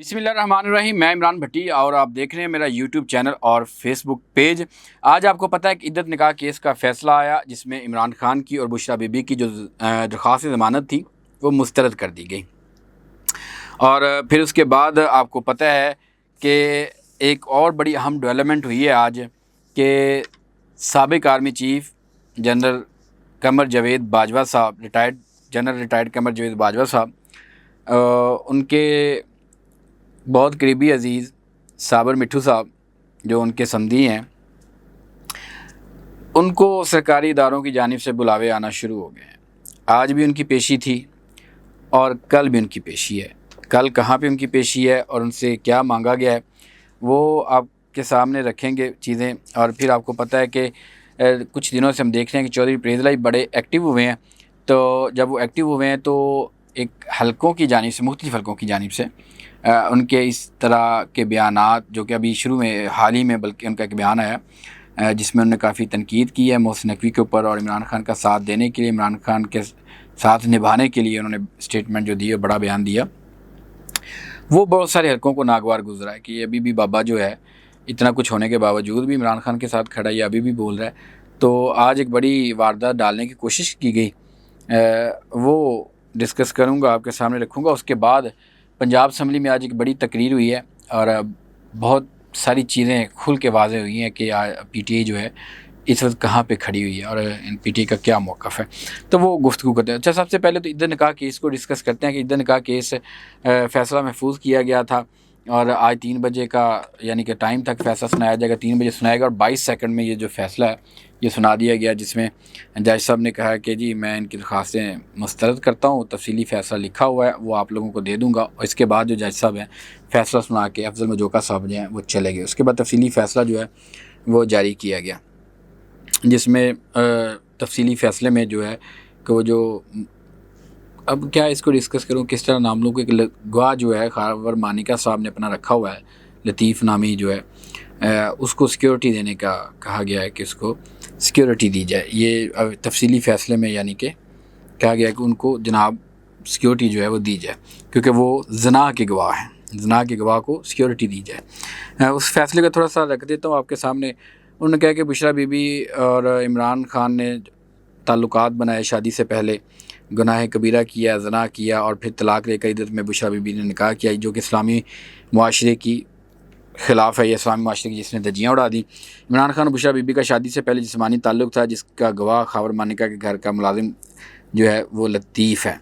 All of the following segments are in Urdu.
بسم اللہ الرحمن الرحیم، میں عمران بھٹی اور آپ دیکھ رہے ہیں میرا یوٹیوب چینل اور فیس بک پیج۔ آج آپ کو پتہ ہے کہ عدت نکاح کیس کا فیصلہ آیا، جس میں عمران خان کی اور بشریٰ بی بی کی جو درخواست ضمانت تھی وہ مسترد کر دی گئی۔ اور پھر اس کے بعد آپ کو پتہ ہے کہ ایک اور بڑی اہم ڈیولپمنٹ ہوئی ہے آج، کہ سابق army chief general Qamar Javed Bajwa صاحب، ریٹائرڈ قمر جاوید باجوہ صاحب، ان کے بہت قریبی عزیز صابر مٹھو صاحب جو ان کے سمدھی ہیں، ان کو سرکاری اداروں کی جانب سے بلاوے آنا شروع ہو گئے ہیں۔ آج بھی ان کی پیشی تھی اور کل بھی ان کی پیشی ہے۔ کل کہاں پہ ان کی پیشی ہے اور ان سے کیا مانگا گیا ہے وہ آپ کے سامنے رکھیں گے چیزیں۔ اور پھر آپ کو پتہ ہے کہ کچھ دنوں سے ہم دیکھ رہے ہیں کہ چودھری پرویز الہی بڑے ایکٹیو ہوئے ہیں، تو جب وہ ایکٹیو ہوئے ہیں تو ایک حلقوں کی جانب سے، مختلف حلقوں کی جانب سے ان کے اس طرح کے بیانات، جو کہ ابھی شروع میں حال ہی میں بلکہ ان کا ایک بیان آیا جس میں انہوں نے کافی تنقید کی ہے محسن نقوی کے اوپر، اور عمران خان کا ساتھ دینے کے لیے، عمران خان کے ساتھ نبھانے کے لیے انہوں نے اسٹیٹمنٹ جو دی ہے، بڑا بیان دیا۔ وہ بہت سارے حلقوں کو ناگوار گزرا ہے کہ ابھی بھی بابا جو ہے اتنا کچھ ہونے کے باوجود بھی عمران خان کے ساتھ کھڑا ہے، ابھی بھی بول رہا ہے۔ تو آج ایک بڑی واردات ڈالنے کی کوشش کی گئی، وہ ڈسکس کروں گا، آپ کے سامنے رکھوں گا۔ اس کے بعد پنجاب اسمبلی میں آج ایک بڑی تقریر ہوئی ہے اور بہت ساری چیزیں کھل کے واضح ہوئی ہیں کہ پی ٹی آئی جو ہے اس وقت کہاں پہ کھڑی ہوئی ہے اور پی ٹی آئی کا کیا موقف ہے، تو وہ گفتگو کرتے ہیں۔ اچھا، سب سے پہلے تو عدت نکاح کیس کو ڈسکس کرتے ہیں کہ عدت نکاح کیس فیصلہ محفوظ کیا گیا تھا اور آج 3 بجے کا یعنی کہ ٹائم تک فیصلہ سنایا جائے گا، 3 بجے سنائے گا، اور 22 سیکنڈ میں یہ جو فیصلہ ہے یہ سنا دیا گیا، جس میں جج صاحب نے کہا کہ جی میں ان کی درخواستیں مسترد کرتا ہوں، تفصیلی فیصلہ لکھا ہوا ہے وہ آپ لوگوں کو دے دوں گا۔ اور اس کے بعد جو جج صاحب ہیں فیصلہ سنا کے افضل مجوکا صاحب جو ہیں وہ چلے گئے۔ اس کے بعد تفصیلی فیصلہ جو ہے وہ جاری کیا گیا، جس میں تفصیلی فیصلے میں جو ہے کہ وہ جو اب کیا اس کو ڈسکس کروں کس طرح نام لوں، کہ ایک گواہ جو ہے خاور مانیکا صاحب نے اپنا رکھا ہوا ہے، لطیف نامی جو ہے، اس کو سیکیورٹی دینے کا کہا گیا ہے کہ اس کو سیکیورٹی دی جائے۔ یہ تفصیلی فیصلے میں یعنی کہ کہا گیا ہے کہ ان کو جناب سیکیورٹی جو ہے وہ دی جائے، کیونکہ وہ زنا کے گواہ ہیں، زنا کے گواہ کو سیکیورٹی دی جائے۔ اس فیصلے کا تھوڑا سا رکھ دیتا ہوں آپ کے سامنے۔ انہوں نے کہا کہ بشریٰ بی بی اور عمران خان نے تعلقات بنائے شادی سے پہلے، گناہ کبیرہ کیا، زنا کیا، اور پھر طلاق لے کر عدت میں بشریٰ بی بی نے نکاح کیا، جو کہ اسلامی معاشرے کی خلاف ہے، یہ اسلامی معاشرے کی جس نے دھجیاں اڑا دی۔ عمران خان اور بشریٰ بی بی کا شادی سے پہلے جسمانی تعلق تھا، جس کا گواہ خاور مانیکا کے گھر کا ملازم جو ہے وہ لطیف ہے۔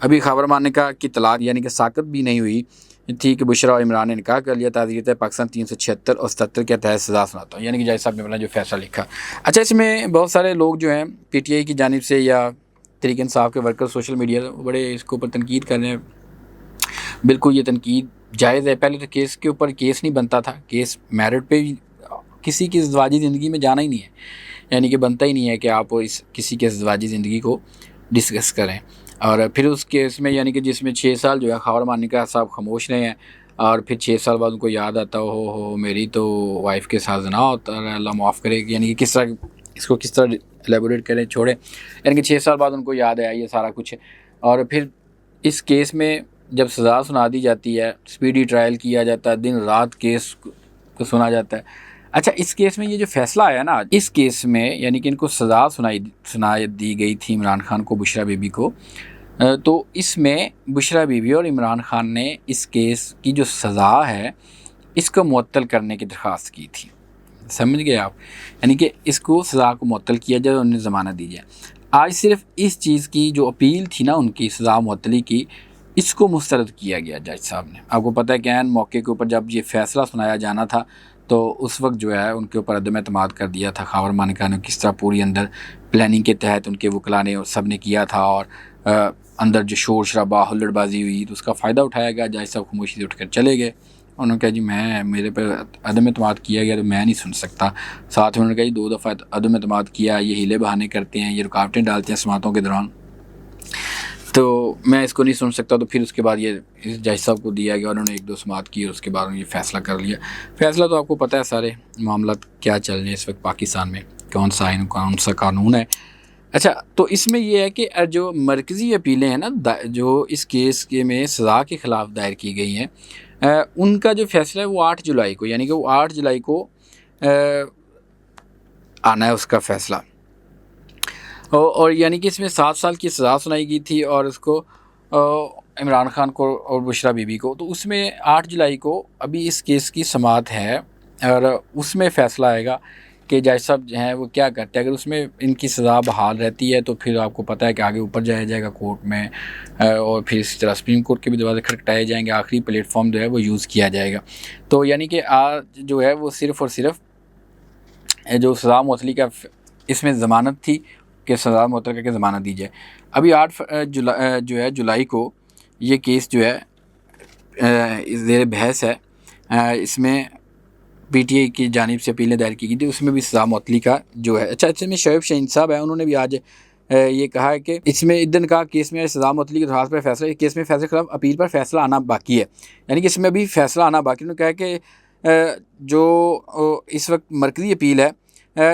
ابھی خاور مانیکا کی طلاق یعنی کہ ساقط بھی نہیں ہوئی تھی کہ بشریٰ اور عمران نے نکاح کر لیا۔ تعزیرات پاکستان 376 اور 77 کے تحت سزا سناتا ہوں، یعنی کہ جج صاحب نے اپنا جو فیصلہ لکھا۔ اچھا، اس میں بہت سارے لوگ جو ہیں پی ٹی آئی کی جانب سے یا تحریک انصاف کے ورکر سوشل میڈیا بڑے اس کے اوپر تنقید کر رہے ہیں۔ بالکل یہ تنقید جائز ہے۔ پہلے تو کیس کے اوپر کیس نہیں بنتا تھا، کیس میرٹ پہ کسی کی ازدواجی زندگی میں جانا ہی نہیں ہے، یعنی کہ بنتا ہی نہیں ہے کہ آپ کسی کے ازدواجی زندگی کو ڈسکس کریں۔ اور پھر اس کیس میں یعنی کہ جس میں 6 سال جو ہے خاور مانیکا صاحب خاموش رہے ہیں، اور پھر 6 سال بعد ان کو یاد آتا ہو میری تو وائف کے ساتھ زنا ہوتا ہے، اللہ معاف کرے، یعنی کہ کس طرح ایلیبوریٹ کریں چھوڑیں، یعنی کہ 6 سال بعد ان کو یاد آیا یہ سارا کچھ۔ اور پھر اس کیس میں جب سزا سنا دی جاتی ہے، اسپیڈی ٹرائل کیا جاتا ہے، دن رات کیس کو سنا جاتا ہے۔ اچھا، اس کیس میں یہ جو فیصلہ آیا نا، اس کیس میں یعنی کہ ان کو سزا سنائی دی گئی تھی عمران خان کو، بشریٰ بی بی کو، تو اس میں بشریٰ بی بی اور عمران خان نے اس کیس کی جو سزا ہے اس کو معطل کرنے کی درخواست کی تھی۔ سمجھ گئے آپ؟ یعنی کہ اس کو سزا کو معطل کیا جائے اور انہیں ضمانت دی جائے۔ آج صرف اس چیز کی جو اپیل تھی نا ان کی سزا معطلی کی، اس کو مسترد کیا گیا جج صاحب نے۔ آپ کو پتہ ہے کہ عین موقع کے اوپر جب یہ فیصلہ سنایا جانا تھا تو اس وقت جو ہے ان کے اوپر عدم اعتماد کر دیا تھا خاور مانیکا نے، کس طرح پوری اندر پلاننگ کے تحت ان کے وکلاء نے اور سب نے کیا تھا، اور اندر جو شور شرابہ ہلڑ بازی ہوئی تو اس کا فائدہ اٹھایا گیا۔ جج صاحب خاموشی سے اٹھ کر چلے گئے، انہوں نے کہا جی میرے پہ عدم اعتماد کیا گیا تو میں نہیں سن سکتا۔ ساتھ میں انہوں نے کہا جی 2 دفعہ عدم اعتماد کیا، یہ ہیلے بہانے کرتے ہیں، یہ رکاوٹیں ڈالتے ہیں سماعتوں کے دوران، تو میں اس کو نہیں سن سکتا۔ تو پھر اس کے بعد یہ جج صاحب کو دیا گیا، انہوں نے 1-2 سماعت کی اور اس کے بعد یہ فیصلہ کر لیا۔ فیصلہ تو آپ کو پتہ ہے سارے معاملات کیا چل رہے ہیں اس وقت پاکستان میں، کون سا قانون ہے۔ اچھا، تو اس میں یہ ہے کہ جو مرکزی اپیلیں ہیں نا، جو اس کیس کے میں سزا کے خلاف دائر کی گئی ہیں، ان کا جو فیصلہ ہے وہ 8 جولائی کو، یعنی کہ وہ 8 جولائی کو آنا ہے اس کا فیصلہ، اور یعنی کہ اس میں 7 سال کی سزا سنائی گئی تھی اور اس کو عمران خان کو اور بشرا بی بی کو. تو اس میں 8 جولائی کو ابھی اس کیس کی سماعت ہے اور اس میں فیصلہ آئے گا کہ جج صاحب جو ہیں وہ کیا کرتے ہیں. اگر اس میں ان کی سزا بحال رہتی ہے تو پھر آپ کو پتہ ہے کہ آگے اوپر جایا جائے گا کورٹ میں، اور پھر اسی طرح سپریم کورٹ کے بھی دروازے کھٹکھٹائے جائیں گے، آخری پلیٹ فارم جو ہے وہ یوز کیا جائے گا. تو یعنی کہ آج جو ہے وہ صرف اور صرف جو سزا معطلی کا اس میں ضمانت تھی کہ سزا معطل کر کے ضمانت دی جائے. ابھی 8 جولائی کو یہ کیس جو ہے زیر بحث ہے. اس میں پی ٹی آئی کی جانب سے اپیلیں دائر کی گئی تھی، اس میں بھی سزا معطلی کا جو ہے. اچھا اس میں شعیب شاہین صاحب ہیں، انہوں نے بھی آج یہ کہا ہے کہ اس میں دن کا کیس میں سزا معطلی کی درخواست پر فیصلہ، کیس میں فیصلے کے خلاف اپیل پر فیصلہ آنا باقی ہے، یعنی کہ اس میں ابھی فیصلہ آنا باقی. انہوں نے کہا کہ جو اس وقت مرکزی اپیل ہے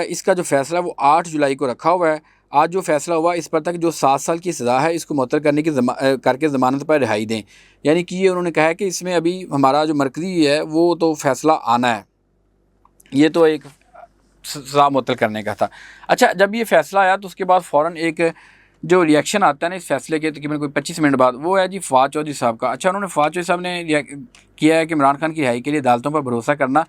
اس کا جو فیصلہ ہے وہ 8 جولائی کو رکھا ہوا ہے. آج جو فیصلہ ہوا اس پر تک جو 7 سال کی سزا ہے اس کو معطل کرنے کی کر کے ضمانت پر رہائی دیں. یعنی کہ یہ انہوں نے کہا ہے کہ اس میں ابھی ہمارا جو مرکزی ہے وہ تو فیصلہ آنا ہے، یہ تو ایک سزا معطل کرنے کا تھا. اچھا جب یہ فیصلہ آیا تو اس کے بعد فوراً ایک جو ری ایکشن آتا ہے نا اس فیصلے کے تقریباً کوئی 25 منٹ بعد، وہ ہے جی فواد چودھری صاحب کا. اچھا انہوں نے فواد چودھری صاحب نے کیا ہے کہ عمران خان کی رہائی کے لیے عدالتوں پر بھروسہ کرنا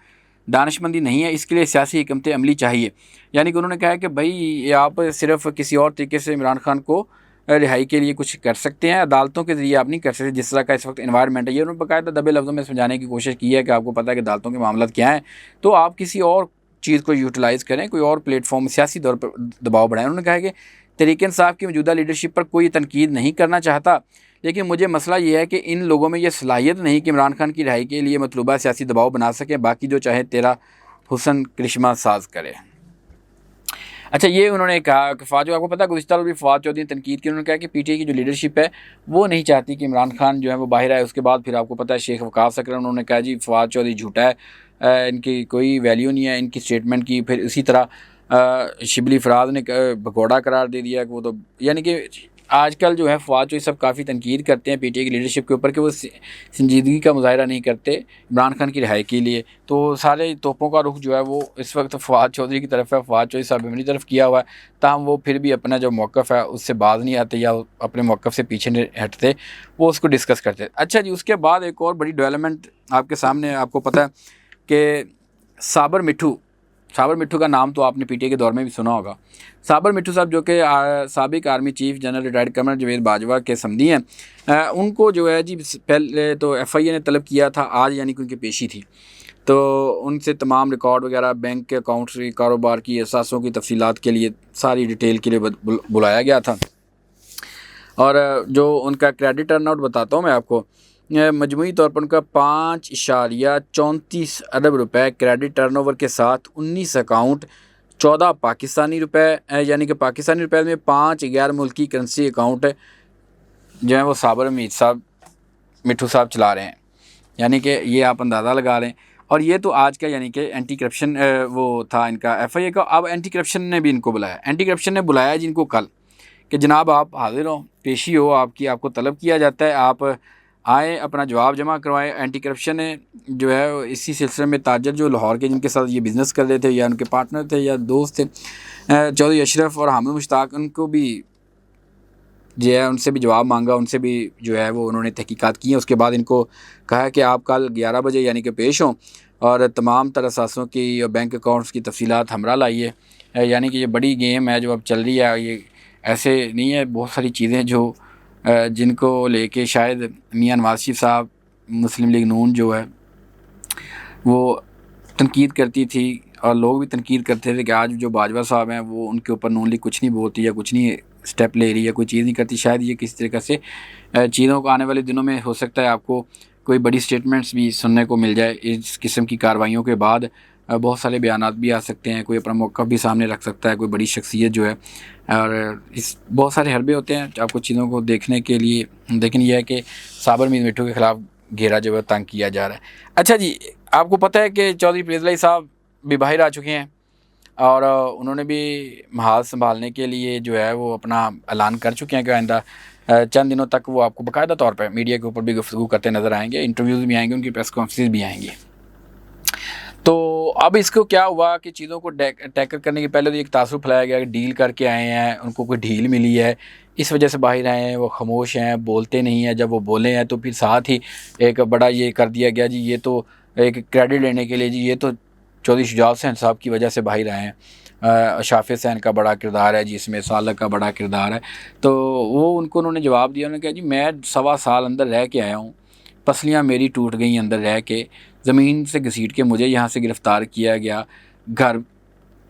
دانش مندی نہیں ہے، اس کے لیے سیاسی حکمت عملی چاہیے. یعنی کہ انہوں نے کہا ہے کہ بھائی آپ صرف کسی اور طریقے سے عمران خان کو رہائی کے لیے کچھ کر سکتے ہیں، عدالتوں کے ذریعے آپ نہیں کر سکتے جس طرح کا اس وقت انوائرمنٹ ہے. یہ انہوں نے باقاعدہ دبے لفظوں میں سمجھانے کی کوشش کی ہے کہ آپ کو پتہ ہے کہ عدالتوں کے معاملات کیا ہیں، تو آپ کسی اور چیز کو یوٹیلائز کریں، کوئی اور پلیٹ فارم سیاسی طور پر دباؤ بڑھائیں. انہوں نے کہا کہ تحریک انصاف کی موجودہ لیڈرشپ پر کوئی تنقید نہیں کرنا چاہتا، لیکن مجھے مسئلہ یہ ہے کہ ان لوگوں میں یہ صلاحیت نہیں کہ عمران خان کی رہائی کے لیے مطلوبہ سیاسی دباؤ بنا سکیں، باقی جو چاہے تیرا حسن کرشمہ ساز کرے. اچھا یہ انہوں نے کہا کہ فواد آپ کو پتہ ہے گزشتہ بھی فواد چودھری نے تنقید کی. انہوں نے کہا کہ پی ٹی آئی کی جو لیڈرشپ ہے وہ نہیں چاہتی کہ عمران خان جو ہے وہ باہر آئے. اس کے بعد پھر آپ کو پتہ ہے شیخ وقاص اکرم انہوں نے کہا جی فواد چودھری جھوٹا ہے، ان کی کوئی ویلیو نہیں ہے ان کی اسٹیٹمنٹ کی. پھر اسی طرح شبلی فراز نے بھگوڑا قرار دے دیا کہ وہ تو، یعنی کہ آج کل جو ہے فواد چودھری سب کافی تنقید کرتے ہیں پی ٹی آئی کی لیڈرشپ کے اوپر کہ وہ سنجیدگی کا مظاہرہ نہیں کرتے عمران خان کی رہائی کے لیے. تو سارے توپوں کا رخ جو ہے وہ اس وقت فواد چودھری کی طرف ہے، فواد چودھری صاحب میری طرف کیا ہوا ہے، تاہم وہ پھر بھی اپنا جو موقف ہے اس سے باز نہیں آتے یا اپنے موقف سے پیچھے نہیں ہٹتے، وہ اس کو ڈسکس کرتے. اچھا جی اس کے بعد ایک اور بڑی ڈیولپمنٹ آپ کے سامنے، آپ کو پتہ ہے کہ صابر مٹھو کا نام تو آپ نے پی ٹی آئی کے دور میں بھی سنا ہوگا. صابر مٹھو صاحب جو کہ سابق army chief general retired colonel Javed Bajwa کے سمدھی ہیں، ان کو جو ہے جی پہلے تو ایف آئی اے نے طلب کیا تھا آج، یعنی کہ ان کی پیشی تھی، تو ان سے تمام ریکارڈ وغیرہ بینک کے اکاؤنٹس کاروبار کی اثاثوں کی تفصیلات کے لیے ساری ڈیٹیل کے لیے بلایا گیا تھا. اور جو ان کا کریڈٹ ٹرن آؤٹ بتاتا ہوں میں آپ کو، مجموعی طور پر ان کا 5.34 ارب روپے کریڈٹ ٹرن اوور کے ساتھ 19 اکاؤنٹ، 14 پاکستانی روپے، یعنی کہ پاکستانی روپے میں 5 غیر ملکی کرنسی اکاؤنٹ جو ہیں وہ صابر مٹھو صاحب چلا رہے ہیں. یعنی کہ یہ آپ اندازہ لگا لیں. اور یہ تو آج کا یعنی کہ اینٹی کرپشن وہ تھا ان کا ایف آئی اے کا. اب اینٹی کرپشن نے بھی ان کو بلایا، اینٹی کرپشن نے بلایا جن کو کل کہ جناب آپ حاضر ہو، پیشی ہو آپ کی، آپ کو طلب کیا جاتا ہے، آپ آئیں اپنا جواب جمع کروائیں. اینٹی کرپشن نے جو ہے اسی سلسلے میں تاجر جو لاہور کے جن کے ساتھ یہ بزنس کر رہے تھے یا ان کے پارٹنر تھے یا دوست تھے، چودھری اشرف اور حامد مشتاق، ان کو بھی جو ہے ان سے بھی جواب مانگا، ان سے بھی جو ہے وہ انہوں نے تحقیقات کی ہیں. اس کے بعد ان کو کہا کہ آپ کل 11 بجے یعنی کہ پیش ہوں اور تمام تر اثاثوں کی اور بینک اکاؤنٹس کی تفصیلات ہمراہ لائیے. یعنی کہ یہ بڑی گیم ہے جو اب چل رہی ہے، یہ ایسے نہیں ہے، بہت ساری چیزیں جو جن کو لے کے شاید میاں نواز شریف صاحب مسلم لیگ نون جو ہے وہ تنقید کرتی تھی اور لوگ بھی تنقید کرتے تھے کہ آج جو باجوہ صاحب ہیں وہ ان کے اوپر نون لیگ کچھ نہیں بولتی یا کچھ نہیں سٹیپ لے رہی ہے، کوئی چیز نہیں کرتی. شاید یہ کسی طریقے سے چیزوں کو آنے والے دنوں میں ہو سکتا ہے آپ کو کوئی بڑی سٹیٹمنٹس بھی سننے کو مل جائے. اس قسم کی کارروائیوں کے بعد بہت سارے بیانات بھی آ سکتے ہیں، کوئی اپنا موقف بھی سامنے رکھ سکتا ہے، کوئی بڑی شخصیت جو ہے، اور اس بہت سارے حربے ہوتے ہیں آپ کو چیزوں کو دیکھنے کے لیے. لیکن یہ ہے کہ صابر مٹھو کے خلاف گھیرا جو ہے تنگ کیا جا رہا ہے. اچھا جی آپ کو پتہ ہے کہ چودھری پریز علی صاحب بھی باہر آ چکے ہیں اور انہوں نے بھی محاذ سنبھالنے کے لیے جو ہے وہ اپنا اعلان کر چکے ہیں کہ آئندہ چند دنوں تک وہ آپ کو باقاعدہ طور پر میڈیا کے اوپر بھی گفتگو کرتے نظر آئیں گے، انٹرویوز بھی آئیں گے، ان کی پریس کانفرنس بھی آئیں گی۔ تو اب اس کو کیا ہوا کہ چیزوں کو ٹیکل کرنے کے پہلے تو ایک تاثر پھیلایا گیا کہ ڈیل کر کے آئے ہیں، ان کو کوئی ڈھیل ملی ہے، اس وجہ سے باہر آئے ہیں، وہ خاموش ہیں، بولتے نہیں ہیں۔ جب وہ بولے ہیں تو پھر ساتھ ہی ایک بڑا یہ کر دیا گیا جی یہ تو ایک کریڈٹ لینے کے لیے جی یہ تو چودھری شجاع حسین صاحب کی وجہ سے باہر آئے ہیں، شافع حسین کا بڑا کردار ہے جی اس میں، سالک کا بڑا کردار ہے۔ تو وہ انہوں نے جواب دیا، انہوں نے کہا جی میں 1.25 سال اندر رہ کے آیا ہوں، پسلیاں میری ٹوٹ گئیں اندر رہ کے، زمین سے گھسیٹ کے مجھے یہاں سے گرفتار کیا گیا، گھر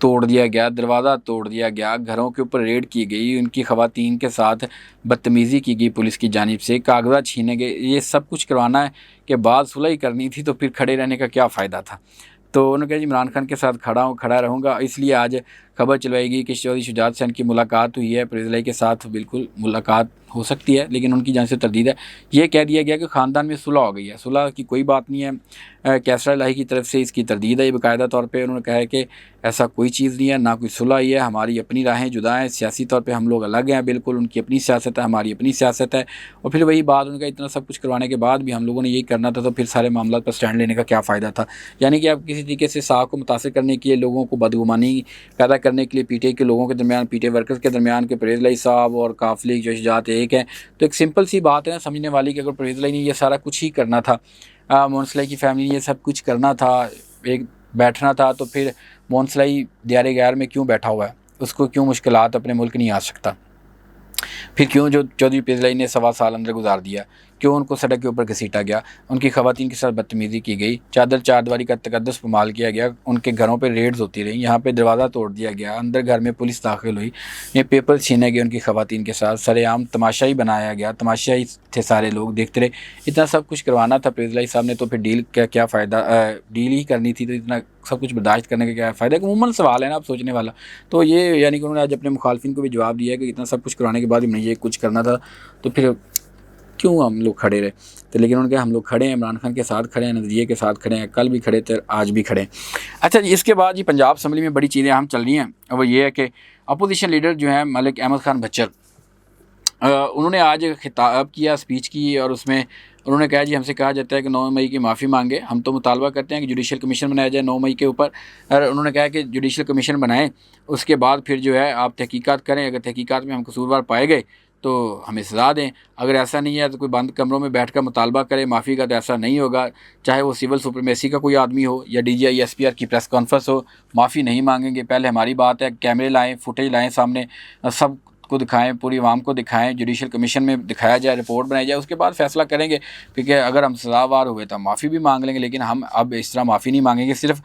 توڑ دیا گیا، دروازہ توڑ دیا گیا، گھروں کے اوپر ریڈ کی گئی، ان کی خواتین کے ساتھ بدتمیزی کی گئی پولیس کی جانب سے، کاغذات چھینے گئے، یہ سب کچھ کروانا ہے کہ بعد صلح ہی کرنی تھی تو پھر کھڑے رہنے کا کیا فائدہ تھا۔ تو انہوں نے کہا جی عمران خان کے ساتھ کھڑا رہوں گا، اس لیے آج خبر چلوائی گئی کہ چودھری شجاع حسین کی ملاقات ہوئی ہے، پرویز الہی کے ساتھ بالکل ملاقات ہو سکتی ہے لیکن ان کی جانب سے تردید ہے۔ یہ کہہ دیا گیا کہ خاندان میں صلح ہو گئی ہے، صلح کی کوئی بات نہیں ہے، کیسرا الہی کی طرف سے اس کی تردید ہے۔ یہ باقاعدہ طور پہ انہوں نے کہا ہے کہ ایسا کوئی چیز نہیں ہے، نہ کوئی صلح ہی ہے، ہماری اپنی راہیں جدا ہیں، سیاسی طور پہ ہم لوگ الگ ہیں بالکل، ان کی اپنی سیاست ہے، ہماری اپنی سیاست ہے۔ اور پھر وہی بات ان کا اتنا سب کچھ کروانے کے بعد بھی ہم لوگوں نے یہی کرنا تھا تو پھر سارے معاملات پر سٹینڈ لینے کا کیا فائدہ تھا؟ یعنی کہ آپ کسی طریقے سے صاحب کو متاثر کرنے کے لیے، لوگوں کو بدگمانی پیدا کرنے کے لیے پی ٹی آئی کے لوگوں کے درمیان، پی ٹی آئی ورکرز کے درمیان کہ پرویز الہی صاحب اور قافلے کی شجاعت ایک ہے، تو ایک سمپل سی بات ہے نا سمجھنے والی کہ اگر پرویز الہی نے یہ سارا کچھ ہی کرنا تھا، مون صلاحی کی فیملی نے یہ سب کچھ کرنا تھا، ایک بیٹھنا تھا، تو پھر مون صلاحی دیار غیر میں کیوں بیٹھا ہوا ہے؟ اس کو کیوں مشکلات اپنے ملک نہیں آ سکتا؟ پھر کیوں جو چودھری پرویز الہی نے 1.25 سال اندر گزار دیا، کیوں ان کو سڑک کے اوپر گھسیٹا گیا، ان کی خواتین کے ساتھ بدتمیزی کی گئی، چار دیواری کا تقدس پامال کیا گیا، ان کے گھروں پہ ریڈز ہوتی رہیں، یہاں پہ دروازہ توڑ دیا گیا، اندر گھر میں پولیس داخل ہوئی، یہ پیپر چھینے گئے ان کی خواتین کے ساتھ، سر عام تماشائی بنایا گیا، تماشائی تھے سارے لوگ دیکھتے رہے۔ اتنا سب کچھ کروانا تھا پرویز الہی صاحب نے تو پھر ڈیل کا کیا فائدہ؟ ڈیل ہی کرنی تھی تو اتنا سب کچھ برداشت کرنے کا کیا فائدہ؟ ایک عموماً سوال ہے نا آپ سوچنے والا۔ تو یہ یعنی کہ انہوں نے آج اپنے مخالفین کو بھی جواب دیا ہے کہ اتنا سب کچھ کروانے کے بعد ہم نے یہ کچھ کرنا تھا تو پھر کیوں ہم لوگ کھڑے رہے؟ تو لیکن انہوں نے کہا ہم لوگ کھڑے ہیں، عمران خان کے ساتھ کھڑے ہیں، نظریے کے ساتھ کھڑے ہیں، کل بھی کھڑے تھے، آج بھی کھڑے ہیں۔ اچھا جی، اس کے بعد جی پنجاب اسمبلی میں بڑی چیزیں اہم چل رہی ہیں، وہ یہ ہے کہ اپوزیشن لیڈر جو ہیں ملک احمد خان بچر، انہوں نے آج خطاب کیا، اسپیچ کی، اور اس میں انہوں نے کہا جی ہم سے کہا جاتا ہے کہ 9 مئی کی معافی مانگے، ہم تو مطالبہ کرتے ہیں کہ جوڈیشل کمیشن بنایا جائے 9 مئی کے اوپر، اور انہوں نے کہا کہ جوڈیشل کمیشن بنائیں، اس کے بعد پھر جو ہے آپ تحقیقات کریں، اگر تحقیقات میں ہم قصوروار پائے گئے تو ہمیں سزا دیں، اگر ایسا نہیں ہے تو کوئی بند کمروں میں بیٹھ کر مطالبہ کرے معافی کا، تو ایسا نہیں ہوگا، چاہے وہ سول سپریمیسی کا کوئی آدمی ہو یا D G I S P R کی پریس کانفرنس ہو، معافی نہیں مانگیں گے۔ پہلے ہماری بات ہے کیمرے لائیں، فوٹیج لائیں سامنے، سب کو دکھائیں، پوری عوام کو دکھائیں، جوڈیشل کمیشن میں دکھایا جائے، رپورٹ بنائی جائے، اس کے بعد فیصلہ کریں گے، کیونکہ اگر ہم سزاوار ہوئے تو ہم معافی بھی مانگ لیں گے، لیکن ہم اب اس طرح معافی نہیں مانگیں گے۔ صرف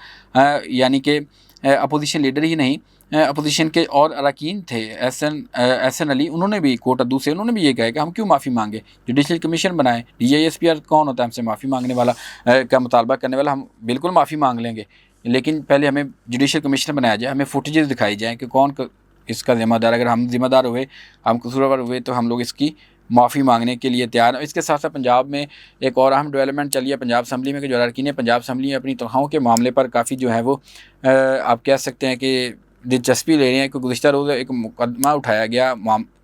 یعنی کہ اپوزیشن لیڈر ہی نہیں، اپوزیشن کے اور اراکین تھے، ایس این علی، انہوں نے بھی کوٹ ادو سے انہوں نے بھی یہ کہا کہ ہم کیوں معافی مانگے، جوڈیشل کمیشن بنائیں، D G I S P R کون ہوتا ہے ہم سے معافی مانگنے والا، کا مطالبہ کرنے والا؟ ہم بالکل معافی مانگ لیں گے، لیکن پہلے ہمیں جوڈیشل کمیشن بنایا جائے، ہمیں فوٹیجز دکھائی جائیں کہ کون اس کا ذمہ دار، اگر ہم ذمہ دار ہوئے، ہم قصوروار ہوئے تو ہم لوگ اس کی معافی مانگنے کے لیے تیار ہیں۔ اس کے ساتھ ساتھ پنجاب میں ایک اور اہم ڈیولپمنٹ چلی ہے پنجاب اسمبلی میں کہ جو اراکین پنجاب اسمبلی میں اپنی تنخواہوں کے معاملے پر کافی جو ہے وہ آپ کہہ سکتے ہیں کہ دلچسپی لے رہے ہیں، کہ گزشتہ روز ایک مقدمہ اٹھایا گیا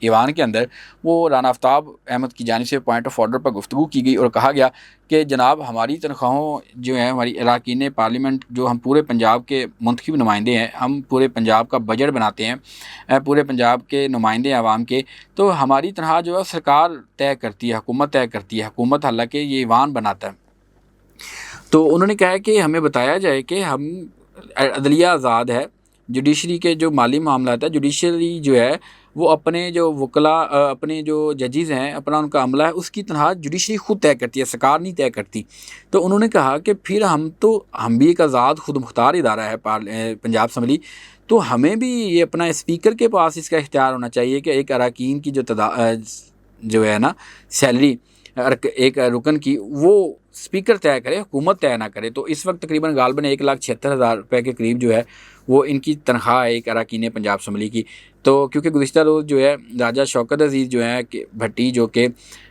ایوان کے اندر، وہ رانا آفتاب احمد کی جانب سے پوائنٹ آف آرڈر پر گفتگو کی گئی اور کہا گیا کہ جناب ہماری تنخواہوں جو ہیں، ہماری اراکین پارلیمنٹ جو ہم پورے پنجاب کے منتخب نمائندے ہیں، ہم پورے پنجاب کا بجٹ بناتے ہیں، پورے پنجاب کے نمائندے ہیں عوام کے، تو ہماری تنخواہ جو ہے سرکار طے کرتی ہے، حکومت طے کرتی ہے، حکومت حالانکہ یہ ایوان بناتا ہے۔ تو انہوں نے کہا کہ ہمیں بتایا جائے کہ ہم عدلیہ آزاد ہے، جوڈیشری کے جو مالی معاملات ہے، جوڈیشری جو ہے وہ اپنے جو وکلاء، اپنے جو ججز ہیں، اپنا ان کا عملہ ہے، اس کی تنخواہ جوڈیشری خود طے کرتی ہے، سرکار نہیں طے کرتی۔ تو انہوں نے کہا کہ پھر ہم بھی ایک آزاد خود مختار ادارہ ہے پنجاب اسمبلی، تو ہمیں بھی یہ اپنا اسپیکر کے پاس اس کا اختیار ہونا چاہیے کہ ایک اراکین کی جو ہے نا سیلری ایک رکن کی، وہ اسپیکر طے کرے، حکومت طے نہ کرے۔ تو اس وقت تقریباً غالباً 1,76,000 روپے کے قریب جو ہے وہ ان کی تنخواہ ہے ایک اراکین پنجاب اسمبلی کی۔ تو کیونکہ گزشتہ روز جو ہے راجہ شوکت عزیز جو ہیں بھٹی، جو کہ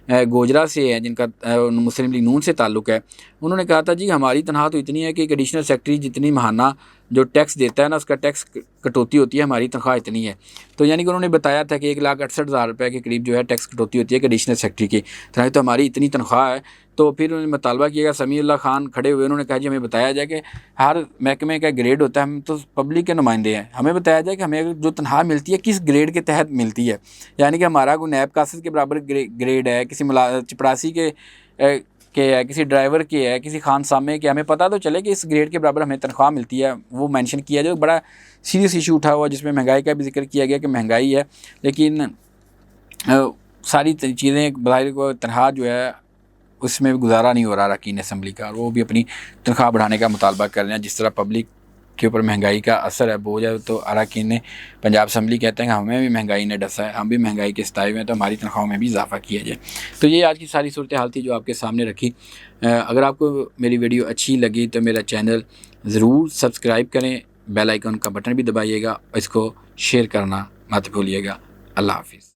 گوجرا سے ہیں جن کا مسلم لیگ نون سے تعلق ہے، انہوں نے کہا تھا جی ہماری تنخواہ تو اتنی ہے کہ ایک ایڈیشنل سیکرٹری جتنی ماہانہ جو ٹیکس دیتا ہے نا اس کا ٹیکس کٹوتی ہوتی ہے، ہماری تنخواہ اتنی ہے۔ تو یعنی کہ انہوں نے بتایا تھا کہ 1,68,000 روپے کے قریب جو ہے ٹیکس کٹوتی ہوتی ہے کہ ایڈیشنل سیکرٹری کی، تو ہماری اتنی تنخواہ ہے۔ تو پھر انہوں نے مطالبہ کیا گا، سمیع اللہ خان کھڑے ہوئے، انہوں نے کہا جی ہمیں بتایا جائے کہ ہر محکمے کا گریڈ ہوتا ہے، ہم تو پبلک کے نمائندے ہیں، ہمیں بتایا جائے کہ ہمیں جو تنخواہ ملتی ہے کس گریڈ کے تحت ملتی ہے، یعنی کہ ہمارا کوئی نیب قاصد کے برابر گریڈ ہے، کسی چپڑاسی کے ہے، کسی ڈرائیور کے ہے، کسی خان سامے کے، ہمیں پتہ تو چلے کہ اس گریڈ کے برابر ہمیں تنخواہ ملتی ہے، وہ مینشن کیا جائے۔ بڑا سیریس ایشو اٹھا ہوا جس میں مہنگائی کا بھی ذکر کیا گیا کہ مہنگائی ہے، لیکن ساری چیزیں بظاہر کو تنخواہ جو ہے اس میں گزارا نہیں ہو رہا اراکین اسمبلی کا، اور وہ بھی اپنی تنخواہ بڑھانے کا مطالبہ کر رہے ہیں۔ جس طرح پبلک کے اوپر مہنگائی کا اثر ہے بوجھ ہے، تو اراکین نے پنجاب اسمبلی کہتے ہیں کہ ہمیں بھی مہنگائی نے ڈسا ہے، ہم بھی مہنگائی کے ستائے ہوئے ہیں، تو ہماری تنخواہوں میں بھی اضافہ کیا جائے۔ تو یہ آج کی ساری صورتحال تھی جو آپ کے سامنے رکھی۔ اگر آپ کو میری ویڈیو اچھی لگی تو میرا چینل ضرور سبسکرائب کریں، بیل آئیکن کا بٹن بھی دبائیے گا، اس کو شیئر کرنا مت بھولیے گا۔ اللہ حافظ۔